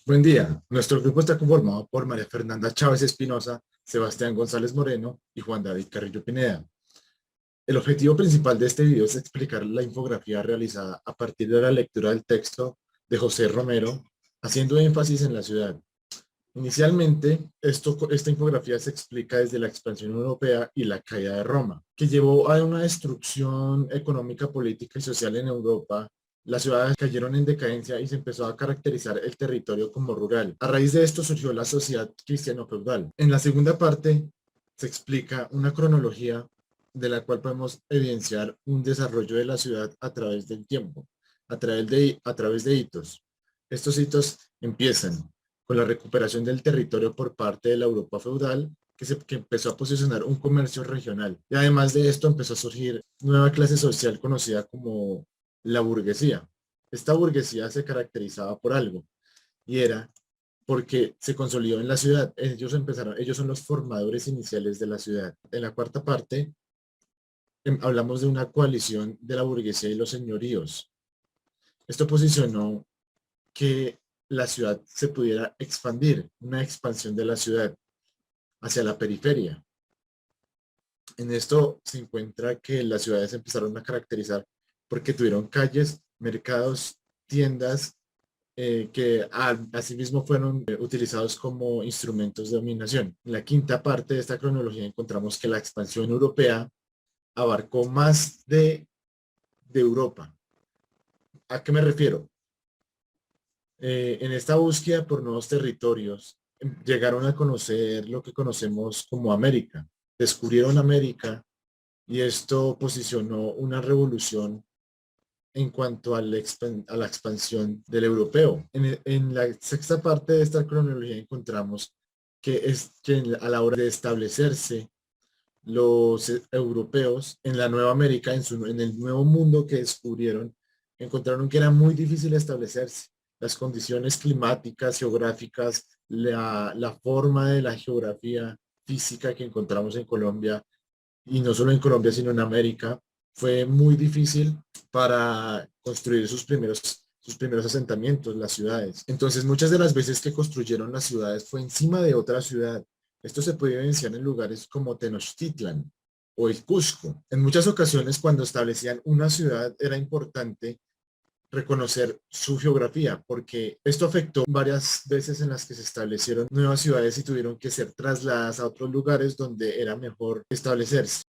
Buen día. Nuestro grupo está conformado por María Fernanda Chávez Espinosa, Sebastián González Moreno y Juan David Carrillo Pineda. El objetivo principal de este video es explicar la infografía realizada a partir de la lectura del texto de José Romero, haciendo énfasis en la ciudad. Inicialmente, esta infografía se explica desde la expansión europea y la caída de Roma, que llevó a una destrucción económica, política y social en Europa. Las ciudades cayeron en decadencia y se empezó a caracterizar el territorio como rural. A raíz de esto surgió la sociedad cristiano-feudal. En la segunda parte se explica una cronología de la cual podemos evidenciar un desarrollo de la ciudad a través del tiempo, a través de hitos. Estos hitos empiezan con la recuperación del territorio por parte de la Europa feudal, que empezó a posicionar un comercio regional. Y además de esto empezó a surgir nueva clase social conocida como la burguesía. Esta burguesía se caracterizaba por algo, y era porque se consolidó en la ciudad. Ellos son los formadores iniciales de la ciudad. En la cuarta parte hablamos de una coalición de la burguesía y los señoríos. Esto posicionó que la ciudad se pudiera expandir, una expansión de la ciudad hacia la periferia. En esto se encuentra que las ciudades empezaron a caracterizar porque tuvieron calles, mercados, tiendas que asimismo fueron utilizados como instrumentos de dominación. En la quinta parte de esta cronología encontramos que la expansión europea abarcó más de Europa. ¿A qué me refiero? En esta búsqueda por nuevos territorios, llegaron a conocer lo que conocemos como América. Descubrieron América y esto posicionó una revolución en cuanto a la expansión del europeo. En la sexta parte de esta cronología encontramos que a la hora de establecerse los europeos en la Nueva América, en el nuevo mundo que descubrieron, encontraron que era muy difícil establecerse. Las condiciones climáticas, geográficas, la forma de la geografía física que encontramos en Colombia, y no solo en Colombia, sino en América, fue muy difícil para construir sus primeros asentamientos, las ciudades. Entonces, muchas de las veces que construyeron las ciudades fue encima de otra ciudad. Esto se puede evidenciar en lugares como Tenochtitlan o el Cusco. En muchas ocasiones, cuando establecían una ciudad, era importante reconocer su geografía, porque esto afectó varias veces en las que se establecieron nuevas ciudades y tuvieron que ser trasladadas a otros lugares donde era mejor establecerse.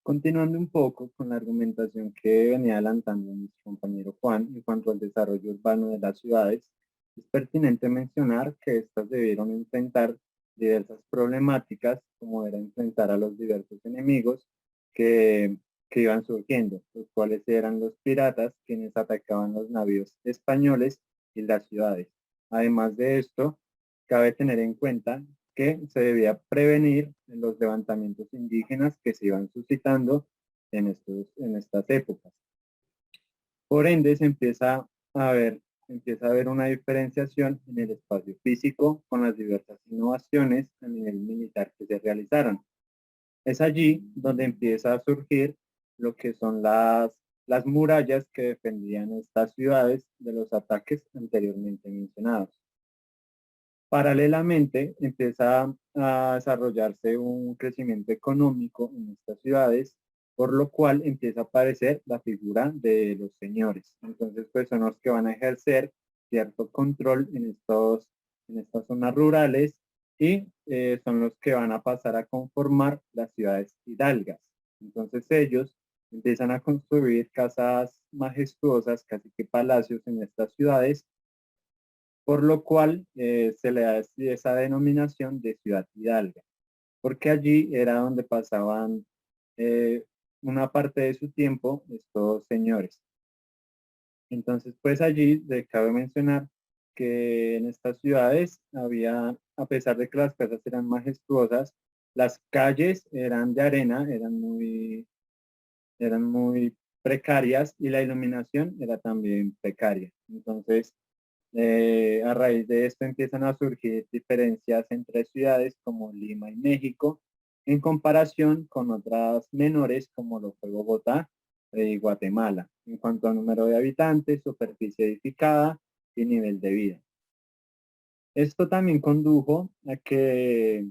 Continuando un poco con la argumentación que venía adelantando nuestro compañero Juan en cuanto al desarrollo urbano de las ciudades, es pertinente mencionar que éstas debieron enfrentar diversas problemáticas, como era enfrentar a los diversos enemigos que, que iban surgiendo, los cuales eran los piratas, quienes atacaban los navíos españoles y las ciudades. Además de esto, cabe tener en cuenta que se debía prevenir los levantamientos indígenas que se iban suscitando en estas épocas. Por ende, empieza a haber una diferenciación en el espacio físico con las diversas innovaciones a nivel militar que se realizaron. Es allí donde empieza a surgir lo que son las murallas que defendían estas ciudades de los ataques anteriormente mencionados. Paralelamente, empieza a desarrollarse un crecimiento económico en estas ciudades, por lo cual empieza a aparecer la figura de los señores. Entonces, pues son los que van a ejercer cierto control en estas zonas rurales y son los que van a pasar a conformar las ciudades hidalgas. Entonces ellos empiezan a construir casas majestuosas, casi que palacios en estas ciudades, por lo cual se le da esa denominación de ciudad hidalga, porque allí era donde pasaban eh, una parte de su tiempo estos señores. Entonces, pues allí cabe mencionar que en estas ciudades había, a pesar de que las casas eran majestuosas, las calles eran de arena, eran muy precarias y la iluminación era también precaria. Entonces, a raíz de esto empiezan a surgir diferencias entre ciudades como Lima y México en comparación con otras menores como lo fue Bogotá y Guatemala en cuanto a número de habitantes, superficie edificada y nivel de vida. Esto también condujo a que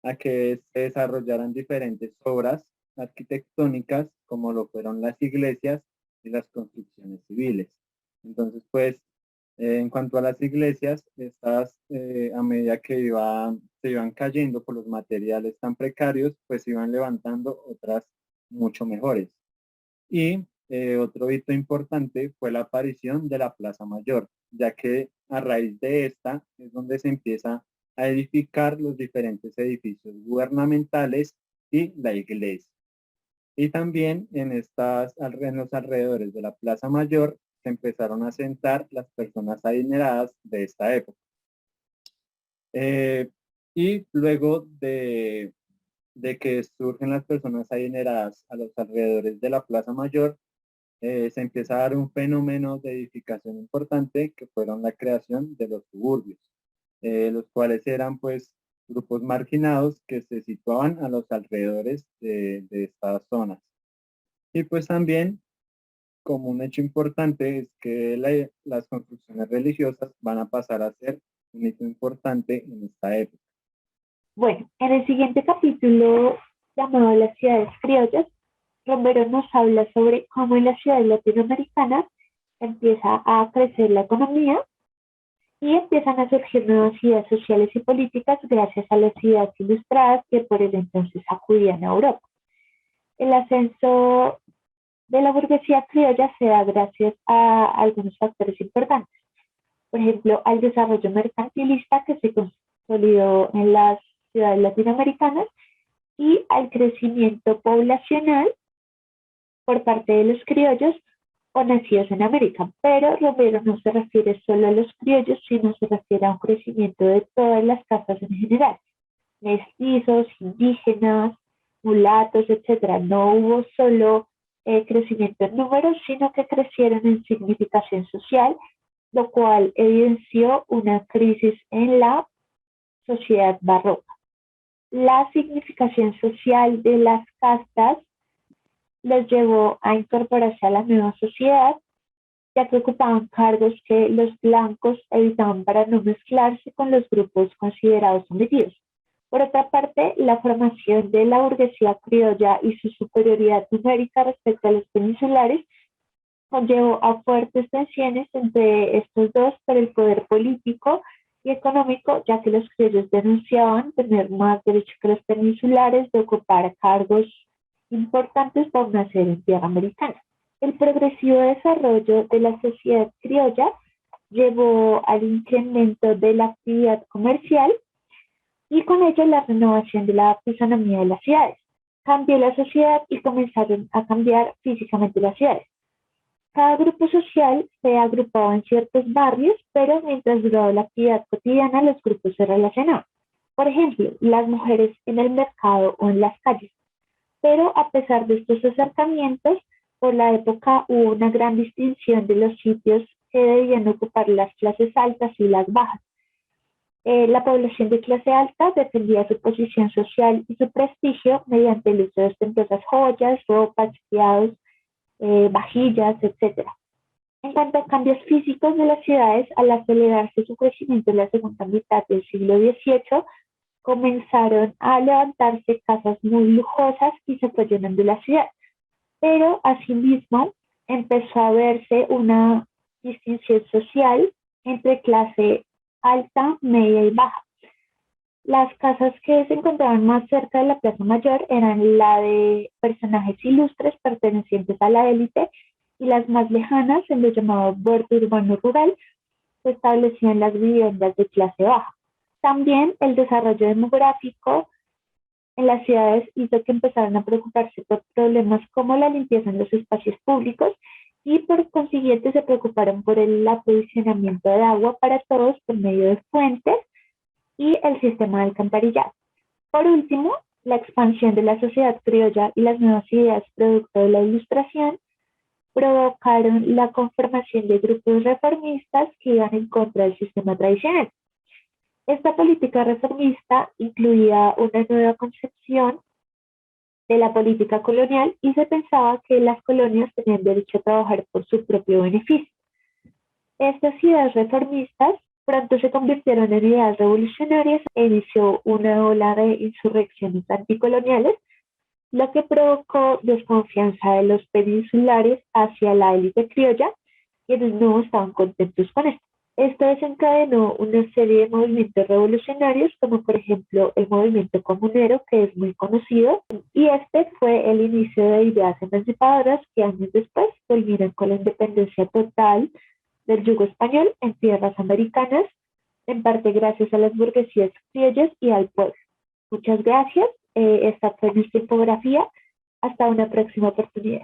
se desarrollaran diferentes obras arquitectónicas, como lo fueron las iglesias y las construcciones civiles. Entonces, pues, en cuanto a las iglesias, estas, a medida que se iban cayendo por los materiales tan precarios, pues iban levantando otras mucho mejores. Y otro hito importante fue la aparición de la Plaza Mayor, ya que a raíz de esta es donde se empieza a edificar los diferentes edificios gubernamentales y la iglesia. Y también en los alrededores de la Plaza Mayor se empezaron a sentar las personas adineradas de esta época. Eh, y luego de que surgen las personas adineradas a los alrededores de la Plaza Mayor, se empieza a dar un fenómeno de edificación importante que fueron la creación de los suburbios, los cuales eran pues grupos marginados que se situaban a los alrededores de estas zonas. Y pues también como un hecho importante es que las construcciones religiosas van a pasar a ser un hito importante en esta época. Bueno, en el siguiente capítulo llamado Las ciudades criollas, Romero nos habla sobre cómo en las ciudades latinoamericanas empieza a crecer la economía y empiezan a surgir nuevas ideas sociales y políticas gracias a las ideas ilustradas que por el entonces acudían a Europa. El ascenso de la burguesía criolla se da gracias a algunos factores importantes. Por ejemplo, al desarrollo mercantilista que se consolidó en las ciudades latinoamericanas y al crecimiento poblacional por parte de los criollos o nacidos en América. Pero Romero no se refiere solo a los criollos, sino se refiere a un crecimiento de todas las casas en general, mestizos, indígenas, mulatos, etcétera. No hubo solo crecimiento en números, sino que crecieron en significación social, lo cual evidenció una crisis en la sociedad barroca. La significación social de las castas los llevó a incorporarse a la nueva sociedad, ya que ocupaban cargos que los blancos evitaban para no mezclarse con los grupos considerados sometidos. Por otra parte, la formación de la burguesía criolla y su superioridad numérica respecto a los peninsulares conllevó a fuertes tensiones entre estos dos por el poder político y económico, ya que los criollos denunciaban tener más derecho que los peninsulares de ocupar cargos importantes por nacer en tierra americana. El progresivo desarrollo de la sociedad criolla llevó al incremento de la actividad comercial y con ello la renovación de la fisonomía de las ciudades. Cambió la sociedad y comenzaron a cambiar físicamente las ciudades. Cada grupo social se agrupaba en ciertos barrios, pero mientras duraba la actividad cotidiana, los grupos se relacionaban. Por ejemplo, las mujeres en el mercado o en las calles. Pero a pesar de estos acercamientos, por la época hubo una gran distinción de los sitios que debían ocupar las clases altas y las bajas. La población de clase alta defendía su posición social y su prestigio mediante el uso de ostentosas joyas, ropas, criados, vajillas, etc. En cuanto a cambios físicos de las ciudades, al acelerarse su crecimiento en la segunda mitad del siglo XVIII, comenzaron a levantarse casas muy lujosas y se fue llenando la ciudad. Pero asimismo empezó a verse una distinción social entre clase alta, media y baja. Las casas que se encontraban más cerca de la Plaza Mayor eran la de personajes ilustres pertenecientes a la élite y las más lejanas, en lo llamado borde urbano rural, se establecían las viviendas de clase baja. También el desarrollo demográfico en las ciudades hizo que empezaran a preocuparse por problemas como la limpieza en los espacios públicos y por consiguiente se preocuparon por el aprovisionamiento de agua para todos por medio de fuentes y el sistema de alcantarillado. Por último, la expansión de la sociedad criolla y las nuevas ideas producto de la Ilustración provocaron la conformación de grupos reformistas que iban en contra del sistema tradicional. Esta política reformista incluía una nueva concepción de la política colonial y se pensaba que las colonias tenían derecho a trabajar por su propio beneficio. Estas ideas reformistas Pronto se convirtieron en ideas revolucionarias e inició una ola de insurrecciones anticoloniales, lo que provocó desconfianza de los peninsulares hacia la élite criolla, quienes no estaban contentos con esto. Esto desencadenó una serie de movimientos revolucionarios, como por ejemplo el movimiento comunero, que es muy conocido, y este fue el inicio de ideas emancipadoras que años después culminan con la independencia total del yugo español en tierras americanas, en parte gracias a las burguesías criollas y al pueblo. Muchas gracias. Esta fue nuestra infografía. Hasta una próxima oportunidad.